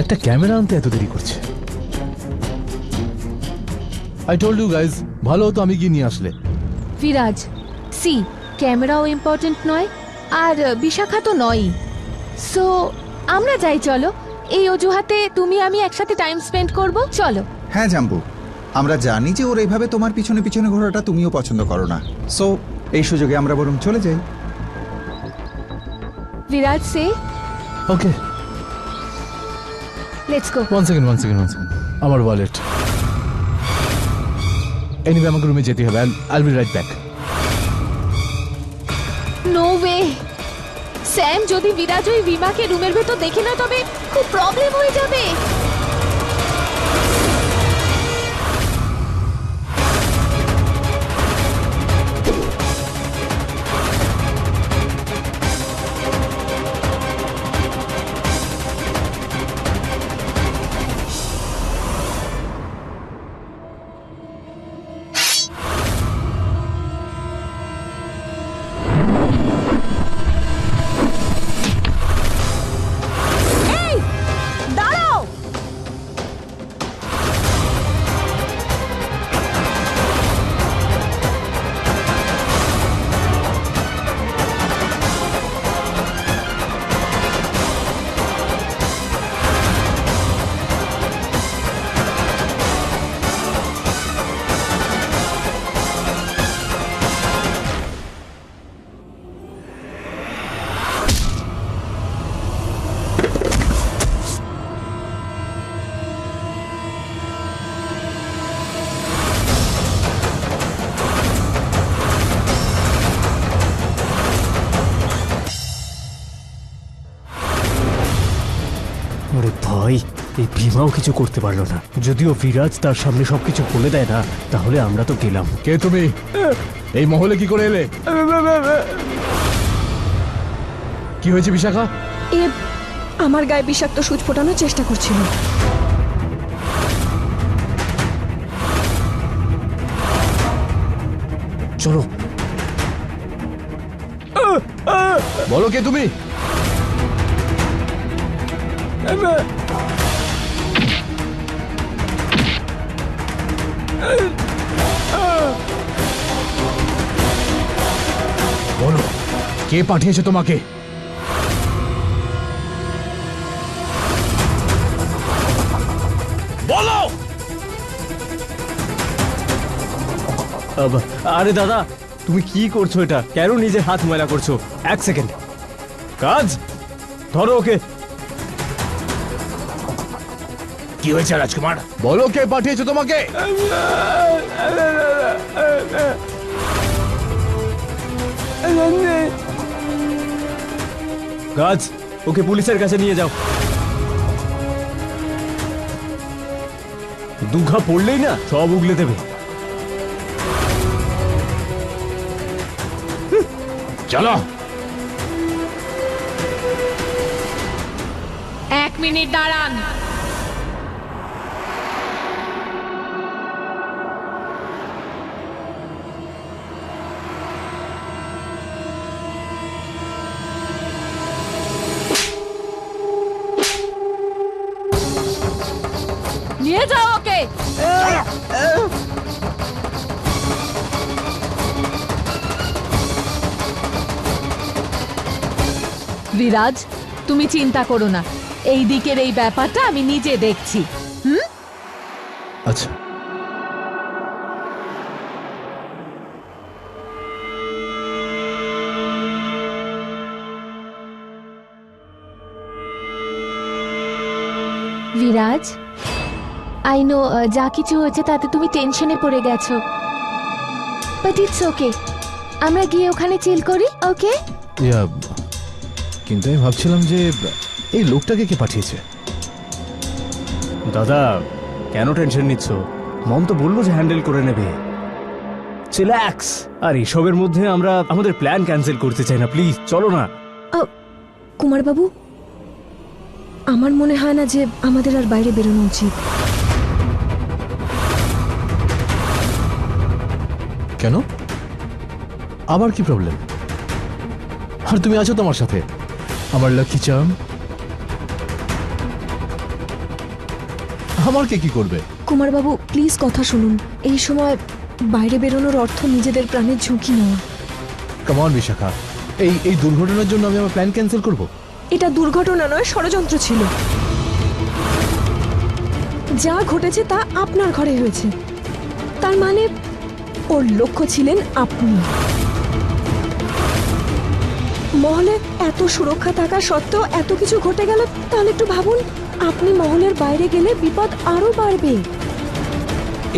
একটা ক্যামেরা আনতে এত দেরি করছে। আই টোল্ড ইউ গাইজ, ভালো হতো আমি গিয়ে নিয়ে আসলে। বিরাজ, সি ক্যামেরাও ইম্পর্টেন্ট নয় আর বিশাখা তো নয়ই। সো আমরা যাই, চলো। এই অজুহাতে তুমি আমি একসাথে টাইম স্পেন্ড করব, চলো। হ্যাঁ জাম্বু, আমরা জানি যে ওর এইভাবে তোমার পিছনে পিছনে ঘোরাটা তুমিও পছন্দ করো না। সো এই সুযোগে আমরা বরং চলে যাই। বিরাজ, সে okay, let's go. One second আমার ওয়ালেট। এনিওয়ে আমাকে রুমে যেতে হবে। I'll be right back. No way Sam, যদি বিরাজ ওই বিমাকে রুমের ভেতর দেখে না তবে খুব প্রবলেম হয়ে যাবে। আরে ভাই, এই ভীমাও কিছু করতে পারলো না। যদিও বিরাজ তার সামনে সবকিছু বলে দেয় না, তাহলে আমরা তো গেলাম। কে তুমি? এই মহলে কি করে এলে? কি হয়েছে বিশাখা? এ আমার গায়ে বিষাক্ত সুচ ফোটানোর চেষ্টা করছিল। চলো, বলো কে তুমি? বলো, কে পাঠিয়েছে তোমাকে? বলো। আরে দাদা, তুমি কি করছো? এটা কেন নিজের হাত ময়লা করছো? এক সেকেন্ড, কাজ ধরো ওকে। কি হয়েছে রাজকুমার? বলো কে পাঠিয়েছে তোমাকে? কাজ, ওকে পুলিশের কাছে নিয়ে যাও। দুঘা পড়লেই না সব উগলে দেবে। চলো। 1 মিনিট দাঁড়ান। নিয়ে যাও ওকে। বিরাজ, তুমি চিন্তা করো না, এই দিকের এই ব্যাপারটা আমি নিজে দেখছি। আচ্ছা, বিরাজ, আই নো যা কিছু হয়েছে তাতে তুমি টেনশনে পড়ে গেছো, বাট ইটস ওকে। আমরা গিয়ে ওখানে চিল করি, ওকে? ইয়া, কিন্তু আমি ভাবছিলাম যে এই লোকটাকে কে পাঠিয়েছে। দাদা কেন টেনশন নিচ্ছ? মম তো বললো যে হ্যান্ডেল করে নেবে। চিল্যাক্স। আর এসবের মধ্যে আমরা আমাদের প্ল্যান ক্যান্সেল করতে চাই না, প্লিজ চলো না। কুমারবাবু, আমার মনে হয় না যে আমাদের আর বাইরে বেরোনো উচিত। কেন? আবার কি প্রবলেম? আর তুমি আছো তো আমার সাথে, আমার লাকি চার্ম। আমার কে কি করবে? কুমারবাবু প্লিজ কথা শুনুন। এই সময় বাইরে বেরোনোর অর্থ নিজেদের প্রাণের ঝুঁকি নেওয়া। কামন বিশাখা, এই দুর্ঘটনার জন্য আমি আমার প্ল্যান ক্যান্সেল করব? এটা দুর্ঘটনা নয়, ষড়যন্ত্র ছিল। যা ঘটেছে তা আপনার ঘরে হয়েছে, তার মানে ওর লক্ষ্য ছিলেন আপনি। মহলে এত সুরক্ষা থাকা সত্ত্বেও এত কিছু ঘটে গেল, তাহলে একটু ভাবুন, আপনি মহলের বাইরে গেলে বিপদ আরো বাড়বে।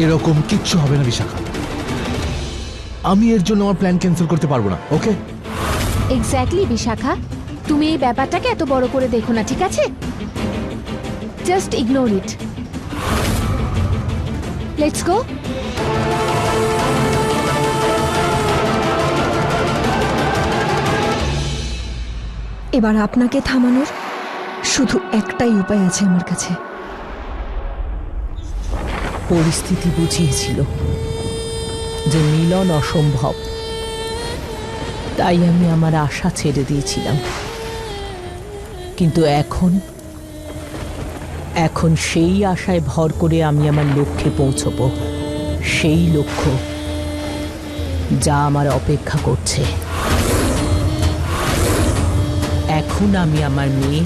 এরকম কিচ্ছু হবে না বিশাখা, আমি এর জন্য আমার প্ল্যান ক্যান্সেল করতে পারবো না, ওকে? এক্স্যাক্টলি বিশাখা, তুমি এই ব্যাপারটাকে এত বড় করে দেখো না, ঠিক আছে? Just ignore it. Let's go. এবার আপনাকে থামানোর শুধু একটাই উপায় আছে আমার কাছে। পরিস্থিতি বুঝিয়েছিল যে মিলন অসম্ভব, তাই আমি আমার আশা ছেড়ে দিয়েছিলাম। কিন্তু এখন সেই আশায় ভর করে আমি আমার লক্ষ্যে পৌঁছবো, সেই লক্ষ্য যা আমার অপেক্ষা করছে। এখন আমি আমার মেয়ে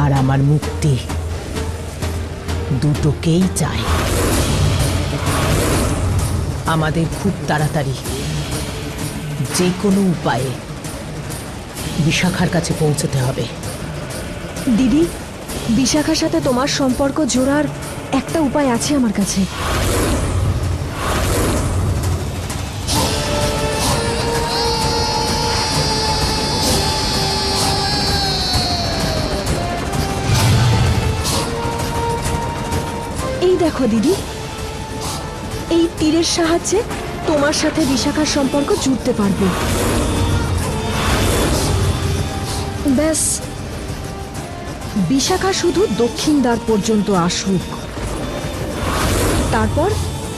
আর আমার মুক্তি দুটোকেই চাই। আমাদের খুব তাড়াতাড়ি যে কোনো উপায়ে বিশাখার কাছে পৌঁছতে হবে। দিদি, বিশাখার সাথে তোমার সম্পর্ক জোড়ার একটা উপায় আছে আমার কাছে। এই দেখো দিদি, এই তীরের সাহায্যে তোমার সাথে বিশাখার সম্পর্ক জুড়তে পারবো। ব্যাস, বিশাখা শুধু দক্ষিণ দ্বার পর্যন্ত আসুক, তারপর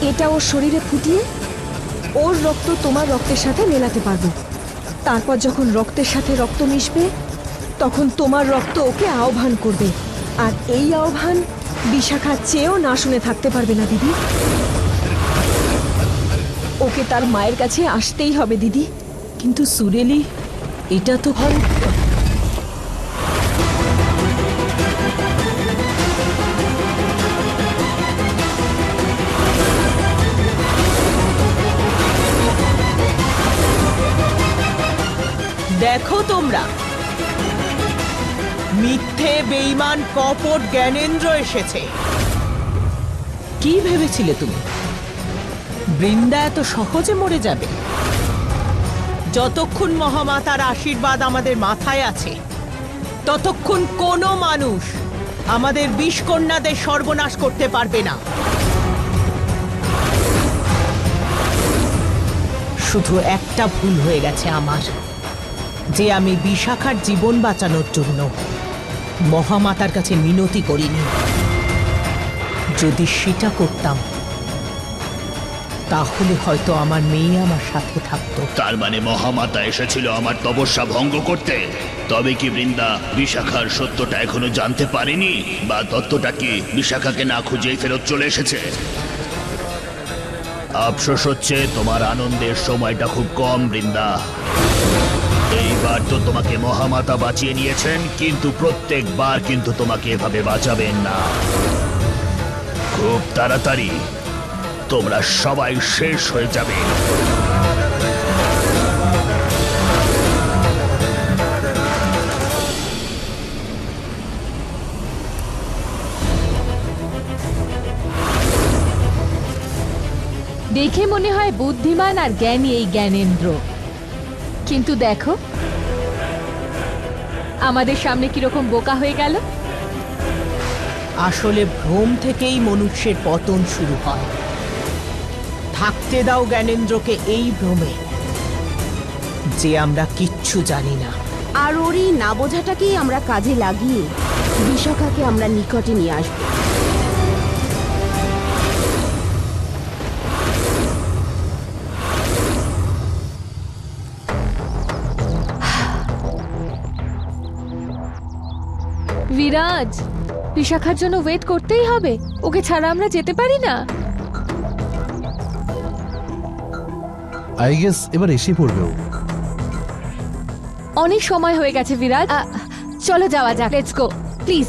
এটা ওর শরীরে ফুটিয়ে ওর রক্ত তোমার রক্তের সাথে মেলাতে পারবো। তারপর যখন রক্তের সাথে রক্ত মিশবে, তখন তোমার রক্ত ওকে আহ্বান করবে, আর এই আহ্বান বিশাখা চেয়েও না শুনে থাকতে পারবে না দিদি। ওকে তার মায়ের কাছে আসতেই হবে দিদি। কিন্তু সুরেলি, এটা তো হয়। দেখো তোমরা, মিথ্যে বেঈমান কপট জ্ঞানেন্দ্র এসেছে। কি ভেবেছিলে তুমি বৃন্দা এত সহজে মরে যাবে? যতক্ষণ মহামাতার আশীর্বাদ আমাদের মাথায় আছে, ততক্ষণ কোনো মানুষ আমাদের বিষকন্যাদের সর্বনাশ করতে পারবে না। শুধু একটা ভুল হয়ে গেছে আমার, যে আমি বিশাখার জীবন বাঁচানোর জন্য মহামাতার কাছে মিনতি করিনি। যদি সেটা করতাম, তাহলে হয়তো আমার মেয়ে আমার সাথে থাকতো। তার মানে মহামাতা এসেছিল আমার তপস্যা ভঙ্গ করতে। তবে কি বৃন্দা বিশাখার সত্যটা এখনো জানতে পারেনি, বা তত্ত্বটা কি বিশাখাকে না খুঁজেই ফেরত চলে এসেছে? আফসোস হচ্ছে তোমার আনন্দের সময়টা খুব কম বৃন্দা। এইবার তো তোমাকে মহামাতা বাঁচিয়ে নিয়েছেন, কিন্তু প্রত্যেকবার কিন্তু তোমাকে এভাবে বাঁচাবেন না। খুব তাড়াতাড়ি তোমরা সবাই শেষ হয়ে যাবে। দেখে মনে হয় বুদ্ধিমান আর জ্ঞানী এই জ্ঞানেন্দ্র, কিন্তু দেখো আমাদের সামনে কিরকম বোকা হয়ে গেল। আসলে ভ্রম থেকেই মনুষ্যের পতন শুরু হয়। থাকতে দাও জ্ঞানেন্দ্রকে এই ভ্রমে যে আমরা কিচ্ছু জানি না। আর ওর এই না বোঝাটাকেই আমরা কাজে লাগিয়ে বিশাখাকে আমরা নিকটে নিয়ে আসব। বিরাজ, বিশাখার জন্য ওয়েট করতেই হবে, ওকে ছাড়া আমরা যেতে পারি না। আই গেস এবার এসে পড়বে ও। অনেক সময় হয়ে গেছে বিরাজ, চলো যাওয়া যাক, let's go please.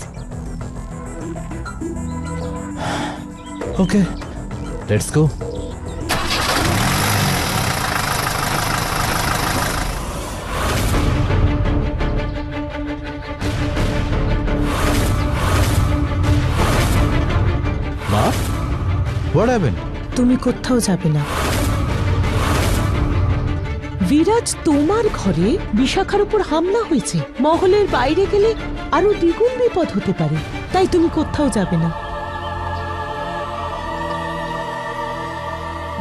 Okay, let's গো। মা, হোয়াট হ্যাপেন্ড? তুমি কোথাও যাবে না। বিরাজ, তোমার ঘরে বিশাখার উপর হামলা হয়েছে। মহলের বাইরে গেলে আরো দ্বিগুণ বিপদ হতে পারে, তাই তুমি কোথাও যাবে না।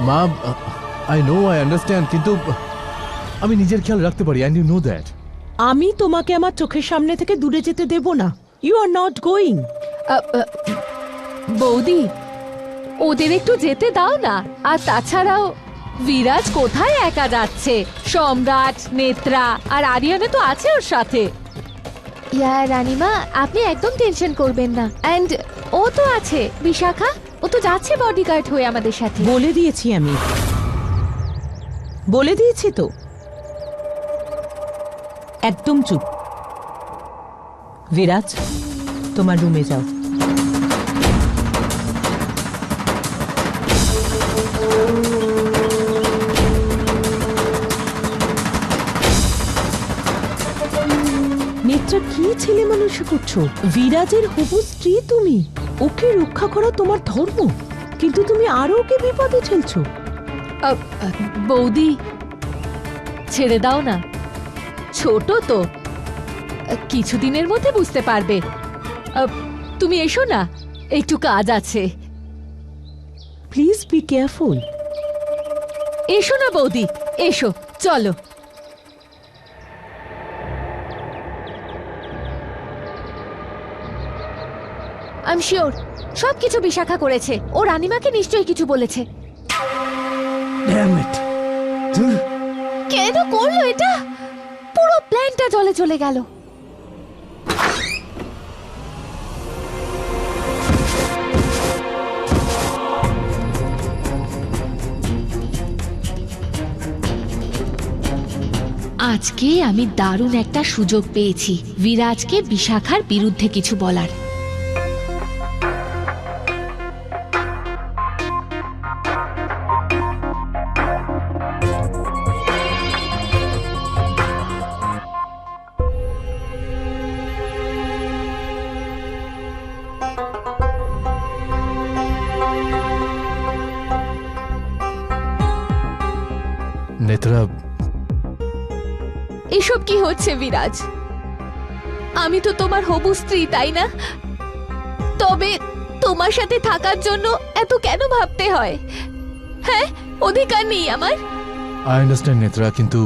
মা, আই নো, আই আন্ডারস্ট্যান্ড, কিন্তু আমি নিজের খেয়াল রাখতে পারি, অ্যান্ড ইউ নো দ্যাট। আমি তোমাকে আমার চোখের সামনে থেকে দূরে যেতে দেব না। You are not going. বৌদি, ওদের একটু যেতে দাও না। আর তাছাড়াও বিরাজ কোথায় একা যাচ্ছে? সম্রাট, নেত্রা আর আরিয়ানা তো আছে ওর সাথে। ইয়া রানীমা, আপনি একদম টেনশন করবেন না। এন্ড ও তো আছে, বিশাখা, ও তো যাচ্ছে বডিগার্ড হয়ে আমাদের সাথে। বলে দিয়েছি আমি, বলে দিয়েছি তো। একদম চুপ। বিরাজ, তোমার রুমে যাও। নেত্রা, কি ছেলে মানুষ করছো? বিরাজের হবু স্ত্রী তুমি, ওকে রক্ষা করা তোমার ধর্ম, কিন্তু তুমি আরো ওকে বিপদে ঠেলছো। বৌদি, ছেড়ে দাও না, ছোট তো, কিছুদিনের মধ্যে বুঝতে পারবে। তুমি এসো না, একটু কাজ আছে। Please be careful. এসো না বৌদি, এসো, চলো। আই এম শিওর সবকিছু বিশাখা করেছে। ও রানীমাকে নিশ্চয়ই কিছু বলেছে। Damn it! কেন করলো এটা? পুরো প্ল্যানটা জলে চলে গেল। আজকে আমি দারুণ একটা সুযোগ পেয়েছি বিরাজকে বিশাখার বিরুদ্ধে কিছু বলার। নেত্রা, এসব কি হচ্ছে বিরাজ? আমি তো তোমার হবু স্ত্রী, তাই না? তবে তোমার সাথে থাকার জন্য এত কেন ভাবতে হয়? হ্যাঁ, অধিকার নেই আমার? আই আন্ডারস্ট্যান্ড নেত্রা, কিন্তু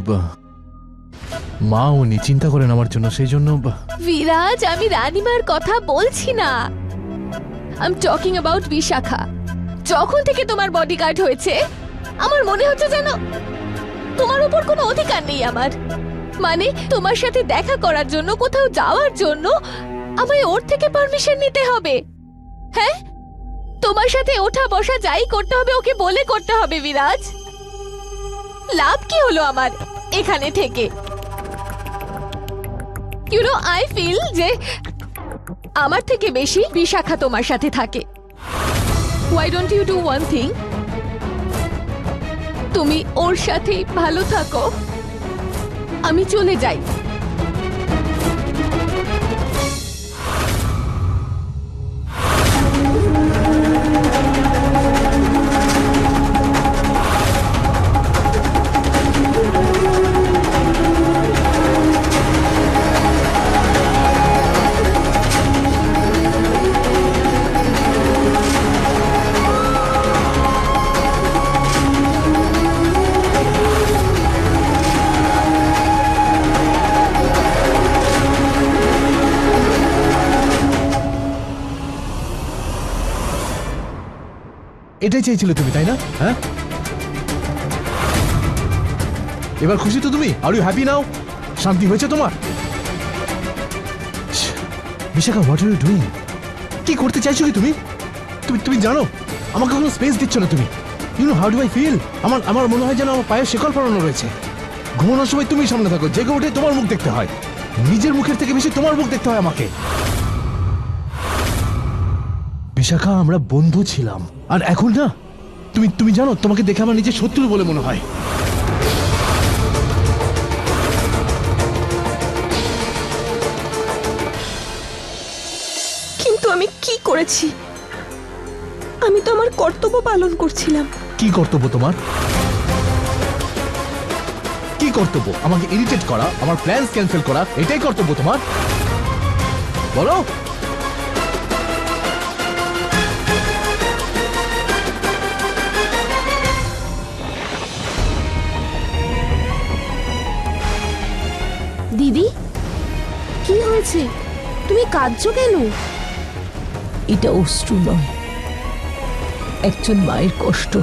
মা উনি চিন্তা করেন আমার জন্য, সেই জন্য বিরাজ, আমি রানীমার কথা বলছি না। I am talking about Bishakha. যখন থেকে তোমার বডিগার্ড হয়েছে আমার মনে হচ্ছে যেন তোমার উপর কোনো অধিকার নেই আমার। মানে তোমার সাথে দেখা করার জন্য, কোথাও যাওয়ার জন্য আমায় ওর থেকে পারমিশন নিতে হবে। হ্যাঁ, তোমার সাথে ওঠা বসা যাই করতে হবে ওকে বলে করতে হবে। বিরাজ, লাভ কি হলো আমার এখানে থেকে? ইউ নো, আই ফিল যে আমার থেকে বেশি বিশাখা তোমার সাথে থাকে। Why don't you do one thing? তুমি ওর সাথে ভালো থাকো, আমি চলে যাই। এটাই চেয়েছিলে তুমি, তাই না? হ্যাঁ, এবার খুশি তো তুমি? Are you happy now? শান্তি হয়েছে তোমার? Bishakha, what are you doing? কি করতে চাইছো কি তুমি? তুমি তুমি জানো আমাকে কোনো স্পেস দিচ্ছ না তুমি। You know how do I feel? আমার মনে হয় যেন আমার পায়ে শেকল পরানো রয়েছে। ঘুমানোর সময় তুমি সামনে থাকো, জেগে উঠে তোমার মুখ দেখতে হয়। নিজের মুখের থেকে বেশি তোমার মুখ দেখতে হয় আমাকে। বিশাখা, আমরা বন্ধু ছিলাম, আর এখন না, তুমি তুমি জানো তোমাকে দেখে আমার নিজের শত্রু বলে মনে হয়। কিন্তু আমি কি করেছি? আমি তো আমার কর্তব্য পালন করছিলাম। কি কর্তব্য তোমার? কি কর্তব্য? আমাকে ইরিটেট করা, আমার প্ল্যানস ক্যান্সেল করা, এটাই কর্তব্য তোমার? বলো। দিদি, কি হয়েছে? তুমি কাঁদছো কেন? এটা অশ্রু নয়, একজন মায়ের কষ্ট,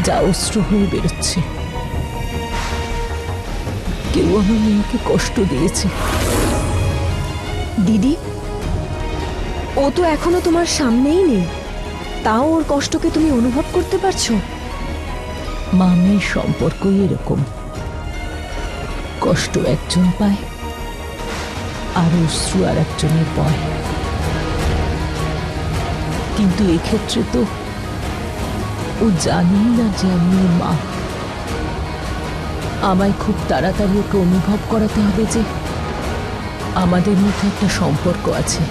যা অশ্রু হয়ে বেরোচ্ছে। কেউ আমার মেয়েকে কষ্ট দিয়েছে। দিদি, ও তো এখনো তোমার সামনেই নেই, তাও ওর কষ্টকে তুমি অনুভব করতে পারছো? মা মেয়ের সম্পর্কই এরকম, কষ্ট একজন পায় আর অশ্রু আর একজনের বয়। কিন্তু এক্ষেত্রে তো ও জানেই না যে আমি ওর মা। আমায় খুব তাড়াতাড়ি ওকে অনুভব করাতে হবে যে আমাদের মধ্যে একটা সম্পর্ক আছে।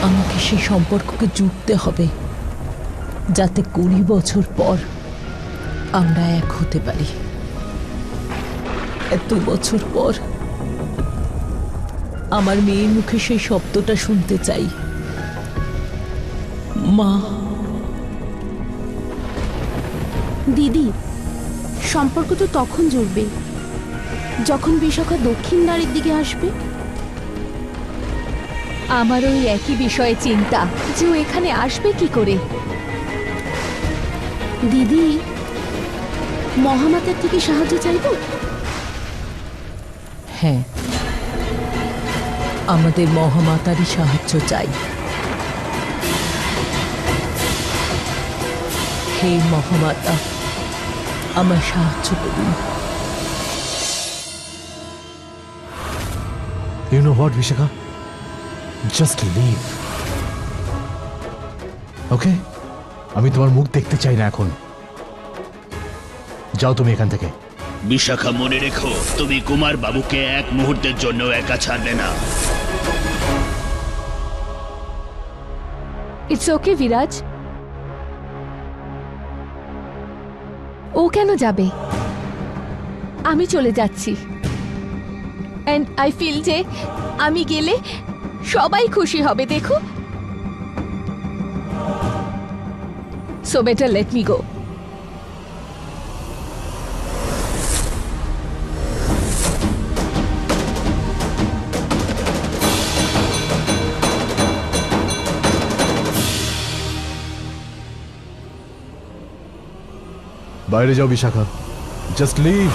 আমাকে সেই সম্পর্ককে জুড়তে হবে, যাতে 20 বছর পর আমরা এক হতে পারি। এত বছর পর আমার মেয়ের মুখে সেই শব্দটা শুনতে চাই, মা। দিদি, সম্পর্ক তো তখন জুড়বে যখন বিশাখা দক্ষিণ দ্বারের দিকে আসবে। আমার ওই একই বিষয়ে চিন্তা যে ও এখানে আসবে কি করে। দিদি, মহামাতার থেকে সাহায্য চাইবো? হ্যাঁ, আমাদের মহামাতারই সাহায্য চাই। হে মহামাতা, আমার সাহায্য করুন। You know what Bishakha, just leave, okay? আমি তোমার মুখ দেখতে চাই না এখন। যাও তুমি এখান থেকে। বিশাখা, মনে রেখো, তুমি কুমার বাবুকে এক মুহূর্তের জন্য একা ছাড়বে না। ইটস ওকে বিরাজ, ও কেন যাবে? আমি চলে যাচ্ছি, এন্ড আই ফিল যে আমি গেলে সবাই খুশি হবে, দেখো। So better let me go. বাইরে যাও বিশাখা, জাস্ট লিভ।